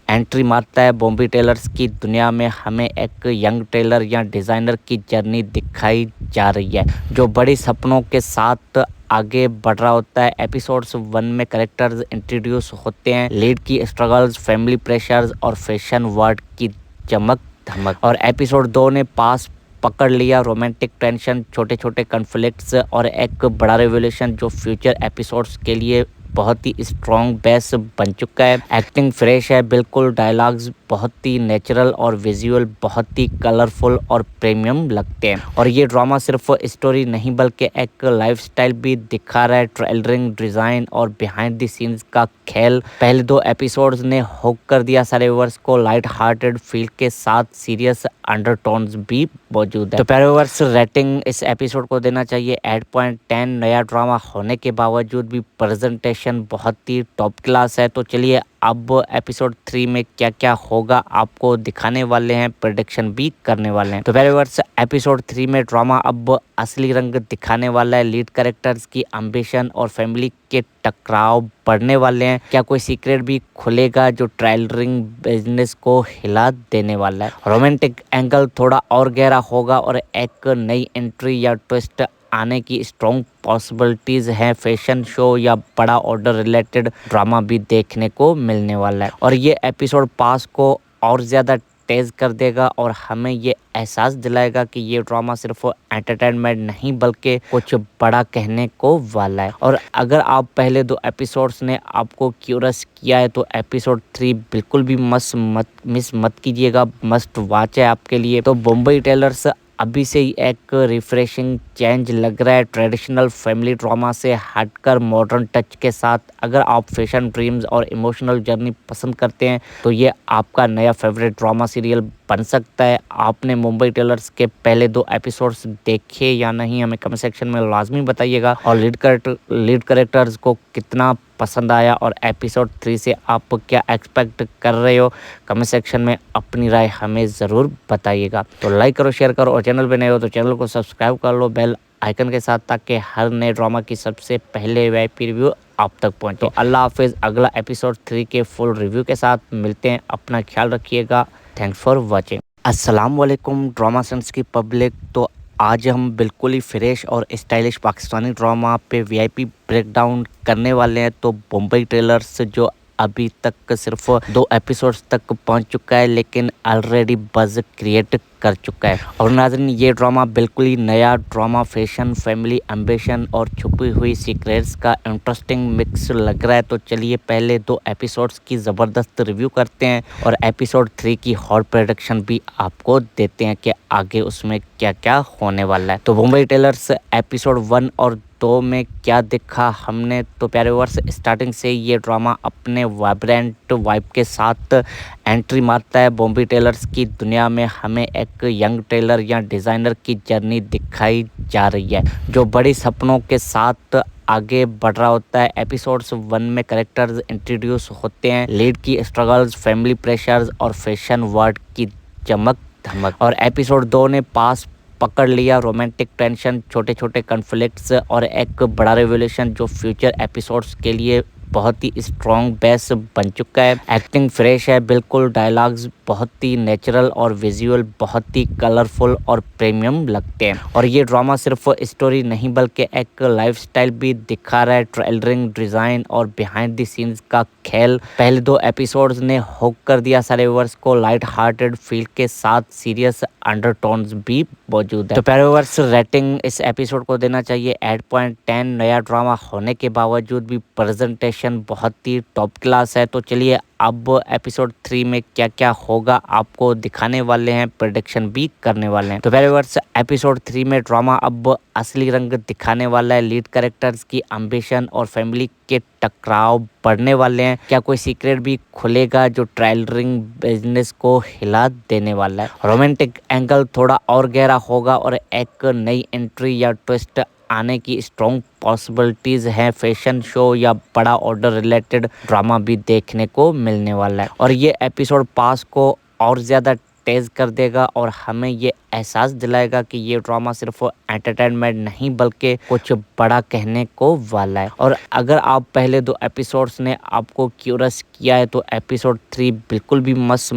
एंट्री मारता है। बॉम्बे टेलर्स की दुनिया में हमें एक यंग टेलर या डिज़ाइनर की जर्नी दिखाई जा रही है जो बड़ी सपनों के साथ आगे बढ़ रहा होता है। एपिसोड्स 1 में कैरेक्टर्स इंट्रोड्यूस होते हैं, लीड की स्ट्रगल्स, फैमिली प्रेशर्स और फैशन वर्ल्ड की चमक धमक। और एपिसोड 2 ने पास पकड़ लिया, रोमांटिक टेंशन, छोटे छोटे कॉन्फ्लिक्ट्स और एक बड़ा रेवोल्यूशन जो फ्यूचर एपिसोड्स के लिए बहुत ही स्ट्रॉन्ग बेस बन चुका है। एक्टिंग फ्रेश है बिल्कुल, डायलॉग्स बहुत ही नेचुरल और विजुअल बहुत ही कलरफुल और प्रीमियम लगते हैं। और ये ड्रामा सिर्फ स्टोरी नहीं बल्कि एक लाइफस्टाइल भी दिखा रहा है। ट्रेलरिंग, डिज़ाइन और बिहाइंड द सीन्स का खेल पहले 2 एपिसोड्स ने हुक कर दिया सारे व्यूअर्स को। लाइट हार्टेड फील के साथ सीरियस अंडरटोन्स भी मौजूद है। तो प्यारे व्यूअर्स, रेटिंग इस एपिसोड को देना चाहिए 8.10। नया ड्रामा होने के बावजूद भी प्रेजेंटेशन बहुत ही टॉप क्लास है। तो चलिए अब एपिसोड 3 में क्या क्या होगा आपको दिखाने वाले हैं, प्रेडिक्शन भी करने वाले हैं। तो प्यारे व्यूअर्स, एपिसोड 3 में ड्रामा अब असली रंग दिखाने वाला है। लीड कैरेक्टर्स की एम्बिशन और फैमिली के टकराव बढ़ने वाले हैं। क्या कोई सीक्रेट भी खुलेगा जो ट्रेलरिंग बिजनेस को हिला देने वाला है। रोमांटिक एंगल थोड़ा और गहरा होगा और एक नई एंट्री या ट्विस्ट आने की स्ट्रॉन्ग पॉसिबिलिटीज हैं। फैशन शो या बड़ा ऑर्डर रिलेटेड ड्रामा भी देखने को मिलने वाला है। और ये एपिसोड पास को और ज़्यादा तेज कर देगा और हमें ये एहसास दिलाएगा कि ये ड्रामा सिर्फ एंटरटेनमेंट नहीं बल्कि कुछ बड़ा कहने को वाला है। और अगर आप पहले 2 एपिसोड्स ने आपको क्यूरियस किया है तो एपिसोड 3 बिल्कुल भी मिस मत कीजिएगा, मस्ट वॉच है आपके लिए। तो बॉम्बे टेलर्स अभी से ही एक रिफ्रेशिंग चेंज लग रहा है ट्रेडिशनल फैमिली ड्रामा से हटकर मॉडर्न टच के साथ। अगर आप फैशन ड्रीम्स और इमोशनल जर्नी पसंद करते हैं तो ये आपका नया फेवरेट ड्रामा सीरियल बन सकता है। आपने मुंबई टेलर्स के पहले 2 एपिसोड्स देखे या नहीं, हमें कमेंट सेक्शन में लाजमी बताइएगा। और लीड कैरेक्टर्स को कितना पसंद आया और एपिसोड 3 से आप क्या एक्सपेक्ट कर रहे हो, कमेंट सेक्शन में अपनी राय हमें ज़रूर बताइएगा। तो लाइक करो, शेयर करो और चैनल पे नए हो तो चैनल को सब्सक्राइब कर लो बेल आइकन के साथ, ताकि हर नए ड्रामा की सबसे पहले वीआईपी रिव्यू आप तक पहुंचे। तो अल्लाह हाफिज़। अगला एपिसोड 3 के फुल रिव्यू के साथ मिलते हैं। अपना ख्याल रखिएगा। Thanks for watching. अस्सलाम वालेकुम ड्रामा सेंस की पब्लिक। तो आज हम बिल्कुल ही फ्रेश और स्टाइलिश पाकिस्तानी ड्रामा पे वीआईपी ब्रेकडाउन करने वाले हैं। तो मुंबई टेलर्स जो अभी तक सिर्फ 2 एपिसोड्स तक पहुंच चुका है, लेकिन ऑलरेडी बज़ क्रिएट कर चुका है। और नाज़रीन, ये ड्रामा बिल्कुल ही नया ड्रामा फैशन, फैमिली, एम्बिशन और छुपी हुई सीक्रेट्स का इंटरेस्टिंग मिक्स लग रहा है। तो चलिए पहले 2 एपिसोड्स की ज़बरदस्त रिव्यू करते हैं और एपिसोड 3 की हॉट प्रेडिक्शन भी आपको देते हैं कि आगे उसमें क्या क्या होने वाला है। तो मुंबई टेलर्स एपिसोड 1 और 2 में क्या देखा हमने, तो प्यारे व्यूअर्स स्टार्टिंग से ये ड्रामा अपने वाइब्रेंट वाइब के साथ एंट्री मारता है। बॉम्बे टेलर्स की दुनिया में हमें एक यंग टेलर या डिज़ाइनर की जर्नी दिखाई जा रही है जो बड़ी सपनों के साथ आगे बढ़ रहा होता है। एपिसोड्स 1 में कैरेक्टर्स इंट्रोड्यूस होते हैं, लीड की स्ट्रगल्स, फैमिली प्रेशर्स और फैशन वर्ल्ड की चमक धमक। और एपिसोड 2 ने पास पकड़ लिया, रोमांटिक टेंशन, छोटे छोटे कॉन्फ्लिक्ट्स और एक बड़ा रेवोल्यूशन जो फ्यूचर एपिसोड्स के लिए बहुत ही स्ट्रॉन्ग बेस बन चुका है। एक्टिंग फ्रेश है बिल्कुल, डायलॉग्स बहुत ही नेचुरल और विजुअल बहुत ही कलरफुल और प्रीमियम लगते हैं। और ये ड्रामा सिर्फ स्टोरी नहीं बल्कि एक लाइफस्टाइल भी दिखा रहा है, ट्रेलरिंग, डिज़ाइन और बिहाइंड द सीन्स का खेल। पहले 2 एपिसोड्स ने हुक कर दिया सारे व्यूअर्स को, लाइट हार्टेड फील के साथ सीरियस अंडरटोन्स भी मौजूद है। तो प्यारे व्यूअर्स रेटिंग इस एपिसोड को देना चाहिए 8.10। नया ड्रामा होने के बावजूद भी प्रेजेंटेशन बहुत ही टॉप क्लास है। तो चलिए अब एपिसोड 3 में क्या क्या होगा आपको दिखाने वाले हैं, प्रेडिक्शन भी करने वाले हैं। तो प्यारे व्यूअर्स एपिसोड 3 में ड्रामा अब असली रंग दिखाने वाला है। लीड कैरेक्टर्स की एम्बिशन और फैमिली के टकराव बढ़ने वाले हैं। क्या कोई सीक्रेट भी खुलेगा जो ट्रेलरिंग बिजनेस को हिला देने वाला है। रोमांटिक एंगल थोड़ा और गहरा होगा और एक नई एंट्री या ट्विस्ट आने की स्ट्रॉन्ग पॉसिबिलिटीज हैं। फैशन शो या बड़ा ऑर्डर रिलेटेड ड्रामा भी देखने को मिलने वाला है। और ये एपिसोड पास को और ज़्यादा तेज़ कर देगा और हमें ये एहसास दिलाएगा कि ये ड्रामा सिर्फ एंटरटेनमेंट नहीं बल्कि कुछ बड़ा कहने को वाला है। और अगर आप पहले 2 एपिसोड्स ने आपको क्यूरियस किया है तो एपिसोड 3 बिल्कुल भी मिस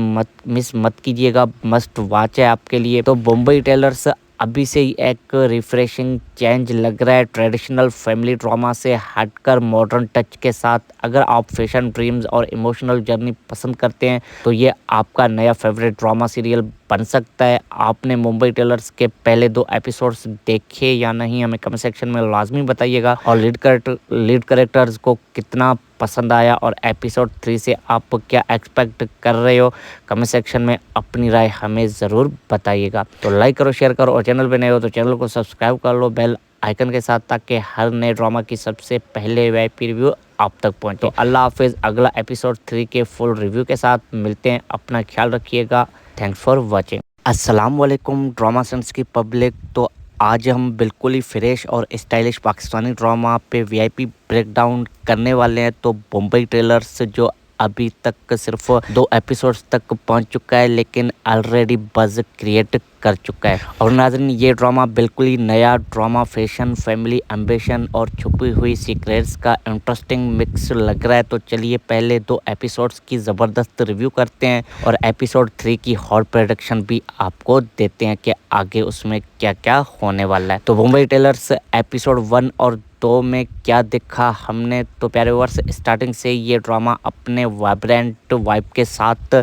मत कीजिएगा, मस्ट वॉच है आपके लिए। तो मुंबई टेलर्स अभी से ही एक रिफ्रेशिंग चेंज लग रहा है ट्रेडिशनल फैमिली ड्रामा से हटकर मॉडर्न टच के साथ। अगर आप फैशन ड्रीम्स और इमोशनल जर्नी पसंद करते हैं तो ये आपका नया फेवरेट ड्रामा सीरियल बन सकता है। आपने मुंबई टेलर्स के पहले 2 एपिसोड्स देखे या नहीं, हमें कमेंट सेक्शन में लाजमी बताइएगा। और लीड कैरेक्टर्स को कितना पसंद आया और एपिसोड 3 से आप क्या एक्सपेक्ट कर रहे हो, कमेंट सेक्शन में अपनी राय हमें ज़रूर बताइएगा। तो लाइक करो, शेयर करो और चैनल पे नए हो तो चैनल को सब्सक्राइब कर लो बेल आइकन के साथ, ताकि हर नए ड्रामा की सबसे पहले वीआईपी रिव्यू आप तक पहुंचे। तो अल्लाह हाफिज़। अगला एपिसोड 3 के फुल रिव्यू के साथ मिलते हैं। अपना ख्याल रखिएगा। Thanks for watching. अस्सलाम वालेकुम ड्रामा सेंस की पब्लिक। तो आज हम बिल्कुल ही फ्रेश और स्टाइलिश पाकिस्तानी ड्रामा पे वीआईपी ब्रेकडाउन करने वाले हैं। तो मुंबई टेलर्स जो अभी तक सिर्फ 2 एपिसोड्स तक पहुंच चुका है, लेकिन ऑलरेडी बज़ क्रिएट कर चुका है। और नाज़रीन, ये ड्रामा बिल्कुल ही नया ड्रामा फैशन, फैमिली, एम्बिशन और छुपी हुई सीक्रेट्स का इंटरेस्टिंग मिक्स लग रहा है। तो चलिए पहले 2 एपिसोड्स की ज़बरदस्त रिव्यू करते हैं और एपिसोड 3 की हॉट प्रेडिक्शन भी आपको देते हैं कि आगे उसमें क्या क्या होने वाला है। तो मुंबई टेलर्स एपिसोड 1 और 2 में क्या देखा हमने, तो प्यारे व्यूअर्स स्टार्टिंग से ये ड्रामा अपने वाइब्रेंट वाइब के साथ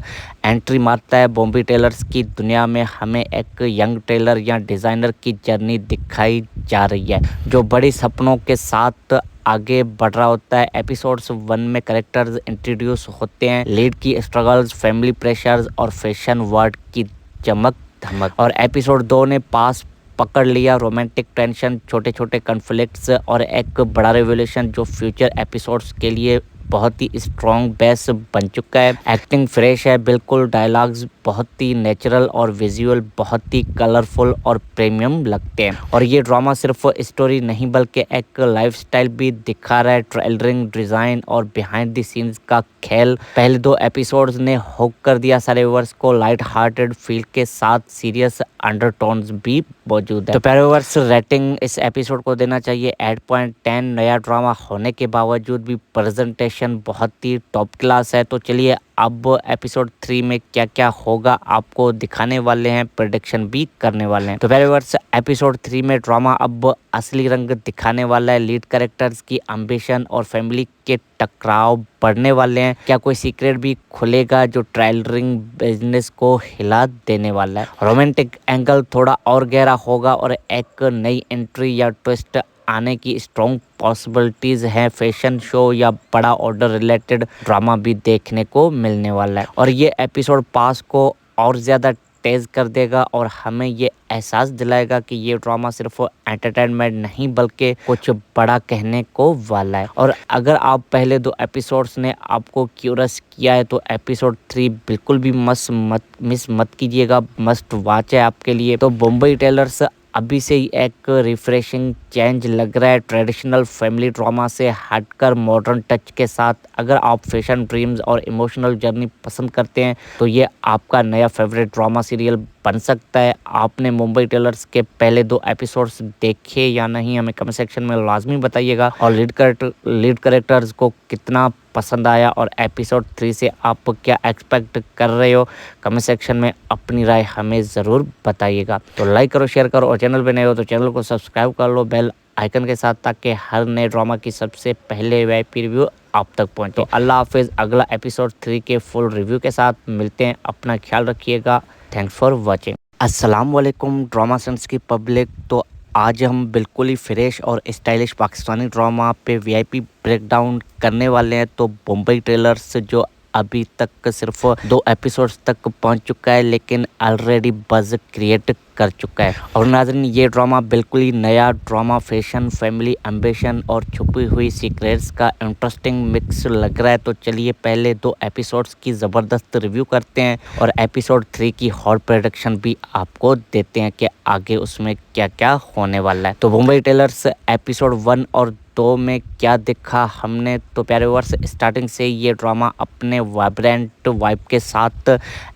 एंट्री मारता है। बॉम्बे टेलर्स की दुनिया में हमें एक यंग टेलर या डिज़ाइनर की जर्नी दिखाई जा रही है जो बड़ी सपनों के साथ आगे बढ़ रहा होता है। एपिसोड्स 1 में कैरेक्टर्स इंट्रोड्यूस होते हैं, लीड की स्ट्रगल्स, फैमिली प्रेशर्स और फैशन वर्ल्ड की चमक धमक। और एपिसोड 2 ने पास पकड़ लिया, रोमांटिक टेंशन, छोटे छोटे कन्फ्लिक्ट्स और एक बड़ा रेवोल्यूशन जो फ्यूचर एपिसोड्स के लिए बहुत ही स्ट्रॉन्ग बेस बन चुका है। एक्टिंग फ्रेश है बिल्कुल, डायलॉग्स बहुत ही नेचुरल और विजुअल बहुत ही कलरफुल और प्रीमियम लगते हैं। और ये ड्रामा सिर्फ स्टोरी नहीं बल्कि एक लाइफस्टाइल भी दिखा रहा है। ट्रेलरिंग, डिज़ाइन और बिहाइंड द सीन्स का खेल पहले 2 एपिसोड्स ने हुक कर दिया सारे व्यूअर्स को। लाइट हार्टेड फील के साथ सीरियस अंडरटोन्स भी मौजूद है। तो प्यारे व्यूअर्स, रेटिंग इस एपिसोड को देना चाहिए 8.10। नया ड्रामा होने के बावजूद भी प्रेजेंटेशन बहुत ही टॉप क्लास है। तो चलिए अब एपिसोड 3 में क्या क्या होगा आपको दिखाने वाले हैं, प्रेडिक्शन भी करने वाले हैं। तो प्यारे व्यूअर्स, एपिसोड 3 में ड्रामा अब असली रंग दिखाने वाला है। लीड कैरेक्टर्स की एम्बिशन और फैमिली के टकराव बढ़ने वाले हैं। क्या कोई सीक्रेट भी खुलेगा जो ट्रेलरिंग बिजनेस को हिला देने वाला है। रोमांटिक एंगल थोड़ा और गहरा होगा और एक नई एंट्री या ट्विस्ट आने की स्ट्रॉन्ग पॉसिबिलिटीज हैं। फैशन शो या बड़ा ऑर्डर रिलेटेड ड्रामा भी देखने को मिलने वाला है। और ये एपिसोड पास को और ज़्यादा तेज कर देगा और हमें ये एहसास दिलाएगा कि ये ड्रामा सिर्फ एंटरटेनमेंट नहीं बल्कि कुछ बड़ा कहने को वाला है। और अगर आप पहले 2 एपिसोड्स ने आपको क्यूरियस किया है तो एपिसोड 3 बिल्कुल भी मिस मत कीजिएगा, मस्ट वॉच है आपके लिए। तो बॉम्बे टेलर्स अभी से ही एक रिफ्रेशिंग चेंज लग रहा है, ट्रेडिशनल फैमिली ड्रामा से हटकर मॉडर्न टच के साथ। अगर आप फैशन, ड्रीम्स और इमोशनल जर्नी पसंद करते हैं तो ये आपका नया फेवरेट ड्रामा सीरियल बन सकता है। आपने मुंबई टेलर्स के पहले 2 एपिसोड्स देखे या नहीं, हमें कमेंट सेक्शन में लाजमी बताइएगा। और लीड कैरेक्टर्स को कितना पसंद आया और एपिसोड 3 से आप क्या एक्सपेक्ट कर रहे हो, कमेंट सेक्शन में अपनी राय हमें ज़रूर बताइएगा। तो लाइक करो, शेयर करो और चैनल पे नए हो तो चैनल को सब्सक्राइब कर लो बेल आइकन के साथ, ताकि हर नए ड्रामा की सबसे पहले वीआईपी रिव्यू आप तक पहुंचे। तो अल्लाह हाफिज़, अगला एपिसोड 3 के फुल रिव्यू के साथ मिलते हैं। अपना ख्याल रखिएगा। Thanks for watching. अस्सलाम वालेकुम ड्रामा सेंस की पब्लिक। तो आज हम बिल्कुल ही फ्रेश और स्टाइलिश पाकिस्तानी ड्रामा पे वीआईपी ब्रेकडाउन करने वाले हैं। तो बॉम्बे टेलर्स जो अभी तक सिर्फ 2 एपिसोड्स तक पहुंच चुका है लेकिन ऑलरेडी बज़ क्रिएट कर चुका है। और नाज़रीन, ये ड्रामा बिल्कुल ही नया ड्रामा, फैशन, फैमिली, एम्बिशन और छुपी हुई सीक्रेट्स का इंटरेस्टिंग मिक्स लग रहा है। तो चलिए पहले 2 एपिसोड्स की ज़बरदस्त रिव्यू करते हैं और एपिसोड 3 की हॉट प्रेडिक्शन भी आपको देते हैं कि आगे उसमें क्या क्या होने वाला है। तो मुंबई टेलर्स एपिसोड 1 और 2 में क्या देखा हमने, तो प्यारे व्यूअर्स, स्टार्टिंग से ये ड्रामा अपने वाइब्रेंट वाइब के साथ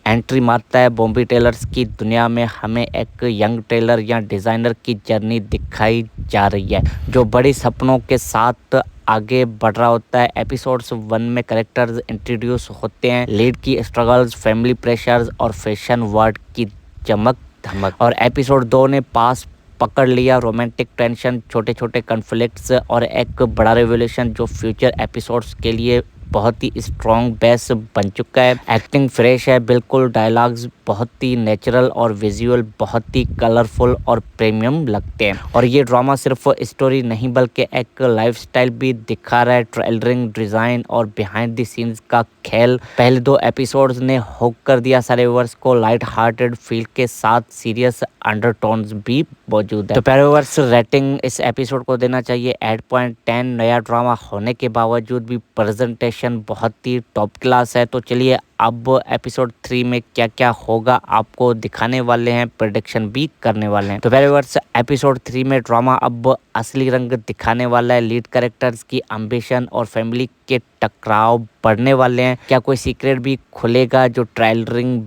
एंट्री मारता है। बॉम्बे टेलर्स की दुनिया में हमें एक यंग टेलर या डिज़ाइनर की जर्नी दिखाई जा रही है जो बड़ी सपनों के साथ आगे बढ़ रहा होता है। एपिसोड्स 1 में कैरेक्टर्स इंट्रोड्यूस होते हैं, लीड की स्ट्रगल्स, फैमिली प्रेशर्स और फैशन वर्ल्ड की चमक धमक। और एपिसोड 2 ने पास पकड़ लिया, रोमांटिक टेंशन, छोटे छोटे कन्फ्लिक्ट्स और एक बड़ा रेवोल्यूशन जो फ्यूचर एपिसोड्स के लिए बहुत ही स्ट्रॉन्ग बेस बन चुका है। एक्टिंग फ्रेश है बिल्कुल, डायलॉग्स बहुत ही नेचुरल और विजुअल बहुत ही कलरफुल और प्रीमियम लगते हैं। और ये ड्रामा सिर्फ स्टोरी नहीं बल्कि एक लाइफस्टाइल भी दिखा रहा है। ट्रेलरिंग, डिज़ाइन और बिहाइंड द सीन्स का खेल पहले 2 एपिसोड्स ने हुक कर दिया सारे व्यूअर्स को। लाइट हार्टेड फील के साथ सीरियस अंडरटोन्स भी मौजूद है। तो प्यारे व्यूअर्स, रेटिंग इस एपिसोड को देना चाहिए 8.10। नया ड्रामा होने के बावजूद भी प्रेजेंटेशन बहुत ही टॉप क्लास है। तो चलिए अब एपिसोड 3 में क्या क्या होगा आपको दिखाने वाले हैं, प्रेडिक्शन भी करने वाले हैं। तो प्यारे व्यूअर्स, एपिसोड 3 में ड्रामा अब असली रंग दिखाने वाला है। लीड कैरेक्टर्स की एम्बिशन और फैमिली के टकराव बढ़ने वाले हैं। क्या कोई सीक्रेट भी खुलेगा जो ट्रेलरिंग